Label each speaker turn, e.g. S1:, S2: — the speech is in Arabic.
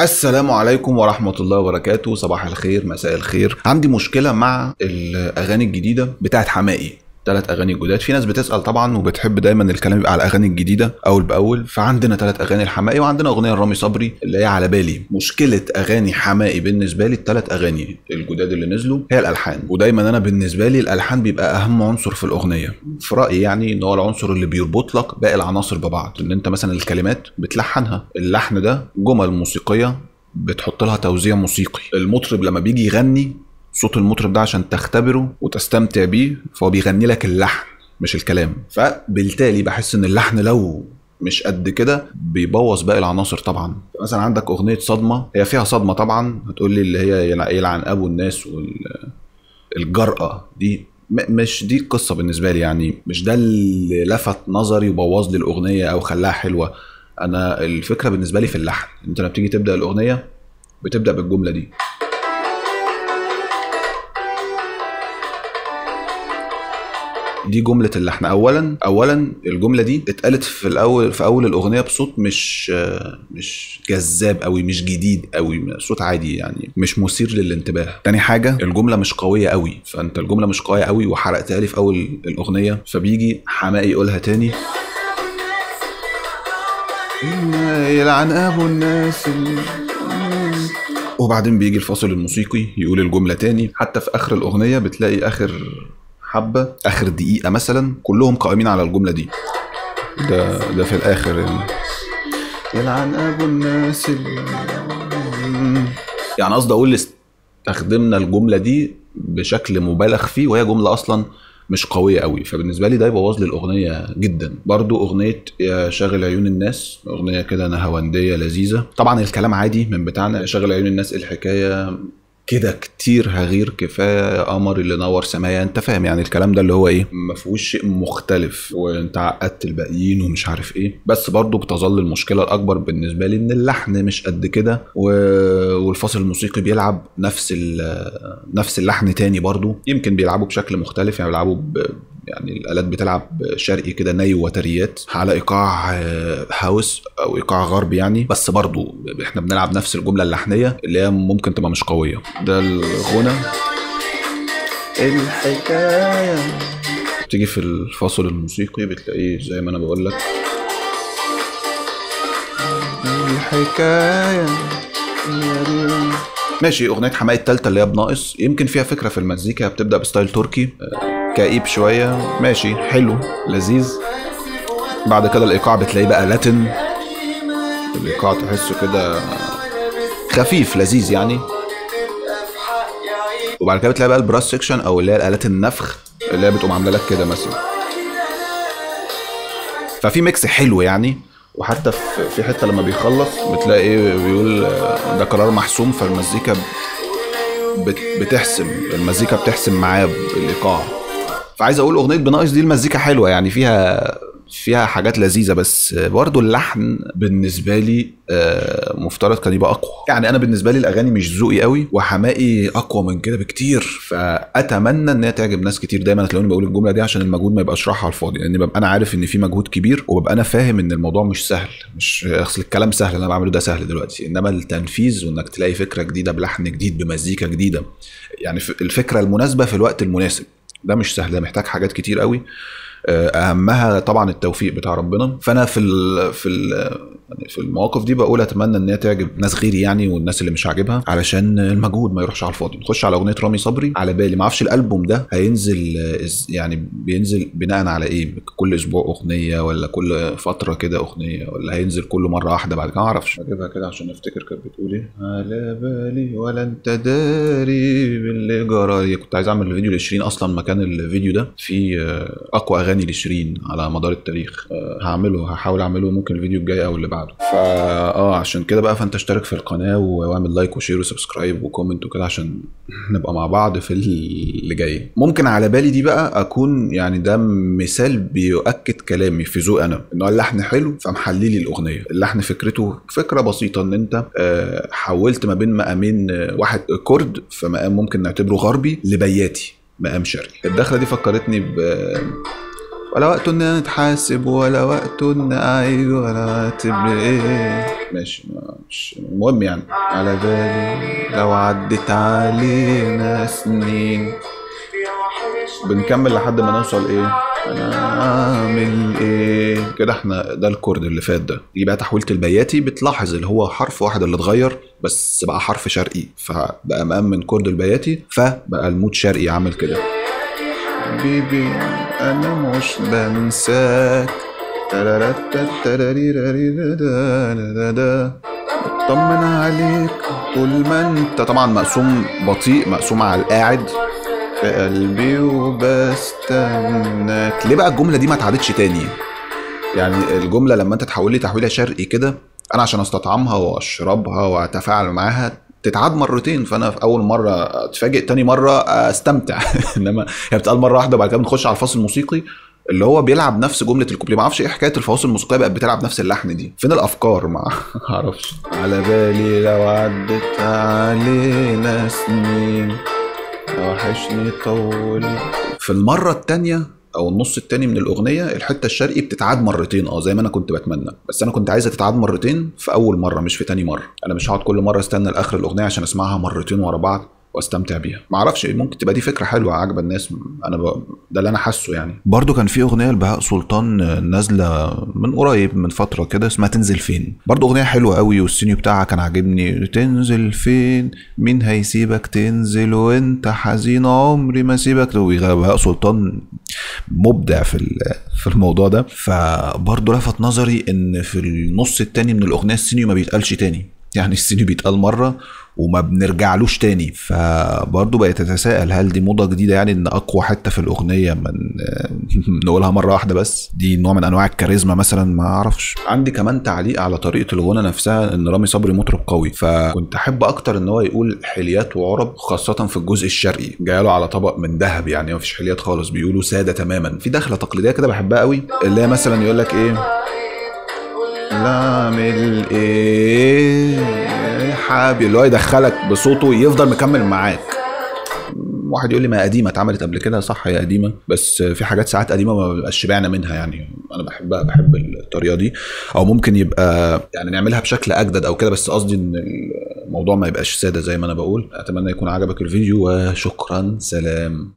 S1: السلام عليكم ورحمة الله وبركاته. صباح الخير، مساء الخير. عندي مشكلة مع الأغاني الجديدة بتاعت حماقي. 3 أغاني جداد. في ناس بتسأل طبعا وبتحب دايما الكلام يبقى على الأغاني الجديدة أول بأول. فعندنا 3 أغاني لحماقي وعندنا أغنية لرامي صبري اللي هي على بالي. مشكلة أغاني حماقي بالنسبة لي ال3 أغاني الجداد اللي نزلوا هي الألحان. ودايما أنا بالنسبة لي الألحان بيبقى أهم عنصر في الأغنية في رأيي، يعني إن هو العنصر اللي بيربط لك باقي العناصر ببعض. إن أنت مثلا الكلمات بتلحنها، اللحن ده جمل موسيقية بتحط لها توزيع موسيقي. المطرب لما بيجي يغني، صوت المطرب ده عشان تختبره وتستمتع بيه فهو بيغني لك اللحن مش الكلام. فبالتالي بحس ان اللحن لو مش قد كده بيبوظ باقي العناصر. طبعا مثلا عندك اغنيه صدمه، هي فيها صدمه طبعا، هتقول لي اللي هي يلعن ابو الناس والجرأه دي. مش دي القصه بالنسبه لي، يعني مش ده اللي لفت نظري وبوظ لي الاغنيه او خلاها حلوه. انا الفكره بالنسبه لي في اللحن. انت لما بتيجي تبدا الاغنيه بتبدا بالجمله دي، دي جمله اللحن. اولا الجمله دي اتقالت في اول الاغنيه بصوت مش جذاب قوي، مش جديد قوي، صوت عادي يعني مش مثير للانتباه. تاني حاجه الجمله مش قويه قوي، فانت الجمله مش قويه قوي وحرقتها لي في اول الاغنيه، فبيجي حماقي يقولها تاني، يلعن ابو الناس وبعدين بيجي الفاصل الموسيقي يقول الجمله تاني. حتى في اخر الاغنيه بتلاقي اخر حبه، اخر دقيقه مثلا، كلهم قائمين على الجمله دي. ده في الاخر يعني يلعن ابو الناس يعني قصدي اقول استخدمنا الجمله دي بشكل مبالغ فيه، وهي جمله اصلا مش قويه قوي. فبالنسبه لي ده يبوظ لي الاغنيه جدا. برضو اغنيه يا شاغل عيون الناس، اغنيه كده نهاونديه لذيذه. طبعا الكلام عادي من بتاعنا، يا شاغل عيون الناس الحكايه كده كتير هغير، كفايه يا قمر اللي نور سمايا. انت فاهم يعني الكلام ده اللي هو ايه، ما فيهوش شيء مختلف وانت عقدت الباقيين ومش عارف ايه. بس برضو بتظل المشكله الاكبر بالنسبه لي ان اللحن مش قد كده، والفاصل الموسيقي بيلعب نفس اللحن تاني. برضو يمكن بيلعبوا بشكل مختلف، يعني بيلعبوا يعني الالات بتلعب شرقي كده، ناي وتريات على ايقاع هاوس او ايقاع غربي يعني. بس برضو احنا بنلعب نفس الجمله اللحنيه اللي هي ممكن تبقى مش قويه. ده الغنى الحكايه. تيجي في الفاصل الموسيقي بتلاقيه زي ما انا بقول لك، الحكايه. ماشي. اغنيه حماقي التالتة اللي هي بناقص، يمكن فيها فكره في المزيكا، بتبدا بستايل تركي كئيب شويه، ماشي حلو لذيذ. بعد كده الايقاع بتلاقيه بقى لاتن، الايقاع تحسه كده خفيف لذيذ يعني. وبعد كده بتلاقي بقى البراس سيكشن او اللي هي الالات النفخ اللي هي بتقوم عامله لك كده مثلا. ففي ميكس حلو يعني. وحتى في حته لما بيخلص بتلاقي ايه، بيقول ده قرار محسوم، فالمزيكا بتحسم، المزيكا بتحسم معاه بالايقاع. فعايز اقول اغنيه بناقص دي المزيكا حلوه يعني، فيها حاجات لذيذه، بس برضو اللحن بالنسبه لي مفترض كان يبقى اقوى. يعني انا بالنسبه لي الاغاني مش ذوقي قوي، وحماقي اقوى من كده بكتير. فاتمنى ان هي تعجب ناس كتير. دايما هتلاقوني بقول الجمله دي عشان المجهود ما يبقاش راح على الفاضي، لان ببقى انا عارف ان في مجهود كبير، وببقى انا فاهم ان الموضوع مش سهل. مش اصل الكلام سهل اللي انا بعمله ده سهل دلوقتي، انما التنفيذ وانك تلاقي فكره جديده بلحن جديد بمزيكا جديده، يعني الفكره المناسبه في الوقت المناسب، ده مش سهل. ده محتاج حاجات كتير قوي، اهمها طبعا التوفيق بتاع ربنا. فانا في المواقف دي بقول اتمنى ان هي تعجب ناس غيري يعني، والناس اللي مش عاجبها علشان المجهود ما يروحش على الفاضي. نخش على اغنيه رامي صبري على بالي. ما اعرفش الالبوم ده هينزل يعني بينزل بناء على ايه، كل اسبوع اغنيه ولا كل فتره كده اغنيه، ولا هينزل كله مره واحده بعد كده؟ ما اعرفش. اجيبها كده عشان افتكر كانت بتقول ايه. على بالي ولا انت داري باللي جرى. كنت عايز اعمل الفيديو ل20 اصلا مكان الفيديو ده في اقوى اغاني ل20 على مدار التاريخ. هحاول اعمله ممكن الفيديو الجاي او اللي بعده. عشان كده بقى فانت اشترك في القناه واعمل لايك وشير وسبسكرايب وكومنت وكده عشان نبقى مع بعض في اللي جاي. ممكن على بالي دي بقى اكون يعني ده مثال بيؤكد كلامي في ذوق انا، ان اللحن حلو فمحللي الاغنيه. اللحن فكرته فكره بسيطه، ان انت حولت ما بين مقامين، واحد كورد فمقام ممكن نعتبره غربي لبياتي مقام شرقي. الدخله دي فكرتني ولا وقت ان نتحاسب ولا وقت ان اعيد ولا وقت ايه. ماشي مش المهم يعني. على بالي لو عدت علينا سنين. بنكمل لحد ما نوصل ايه. انا اعمل ايه كده. احنا ده الكورد اللي فات ده. دي بقى تحويلة البياتي. بتلاحظ اللي هو حرف واحد اللي اتغير بس بقى حرف شرقي، فبقى مأمن كورد البياتي، فبقى المود شرقي عامل كده. بيبي انا مش بنساك اطمن عليك طول ما انت. طبعا مقسوم بطيء، مقسوم على القاعد في قلبي وبستناك. ليه بقى الجملة دي ما اتعادتش تاني؟ يعني الجملة لما انت تحول لي تحويلة شرقي كده، انا عشان استطعمها واشربها واتفاعل معاها تتعاد مرتين، فانا في اول مره اتفاجئ، تاني مره استمتع. انما هي بتتقال مره واحده وبعد كده بنخش على الفاصل الموسيقي اللي هو بيلعب نفس جمله الكوبليه. ما اعرفش ايه حكايه الفواصل الموسيقيه بقت بتلعب نفس اللحن دي، فين الافكار؟ ما اعرفش. على بالي لو عدت علينا سنين وحشني طول. في المره التانيه او النص التاني من الاغنيه الحته الشرقي بتتعاد مرتين، زي ما انا كنت بتمنى، بس انا كنت عايزها تتعاد مرتين في اول مره مش في تاني مره. انا مش هقعد كل مره استنى لاخر الاغنيه عشان اسمعها مرتين ورا بعض واستمتع بيها. ما اعرفش، ممكن تبقى دي فكره حلوه عاجبه الناس. ده اللي انا حاسه يعني. برضو كان في اغنيه لبهاء سلطان نازله من قريب من فتره كده اسمها تنزل فين. برضو اغنيه حلوه قوي والسينيو بتاعها كان عاجبني. تنزل فين مين هيسيبك تنزل وانت حزين عمري ما سيبك. بهاء سلطان مبدع في الموضوع ده. فبرضو لفت نظري ان في النص التاني من الاغنيه السينيو ما بيتقالش تاني، يعني السينيو بيتقال مره وما بنرجعلوش تاني. فبرضه بقيت تتساءل هل دي موضة جديدة، يعني ان اقوى حتة في الاغنية من نقولها مرة واحدة بس؟ دي نوع من انواع الكاريزما مثلا، ما اعرفش. عندي كمان تعليق على طريقة الغنى نفسها، ان رامي صبري مطرب قوي، فكنت احب اكتر ان هو يقول حليات وعرب، خاصة في الجزء الشرقي جايله على طبق من ذهب، يعني ما فيش حليات خالص، بيقولوا سادة تماما. في دخلة تقليدية كده بحبها قوي، اللي هي مثلا يقول لك ايه اعمل ايه حابي، اللي هو يدخلك بصوته يفضل مكمل معاك. واحد يقول لي ما قديمه اتعملت قبل كده، صح هي قديمه، بس في حاجات ساعات قديمه ما بيبقاش شبعنا منها، يعني انا بحبها، بحب الطريقه دي. او ممكن يبقى يعني نعملها بشكل اجدد او كده، بس قصدي ان الموضوع ما يبقاش ساده زي ما انا بقول. اتمنى يكون عجبك الفيديو وشكرا، سلام.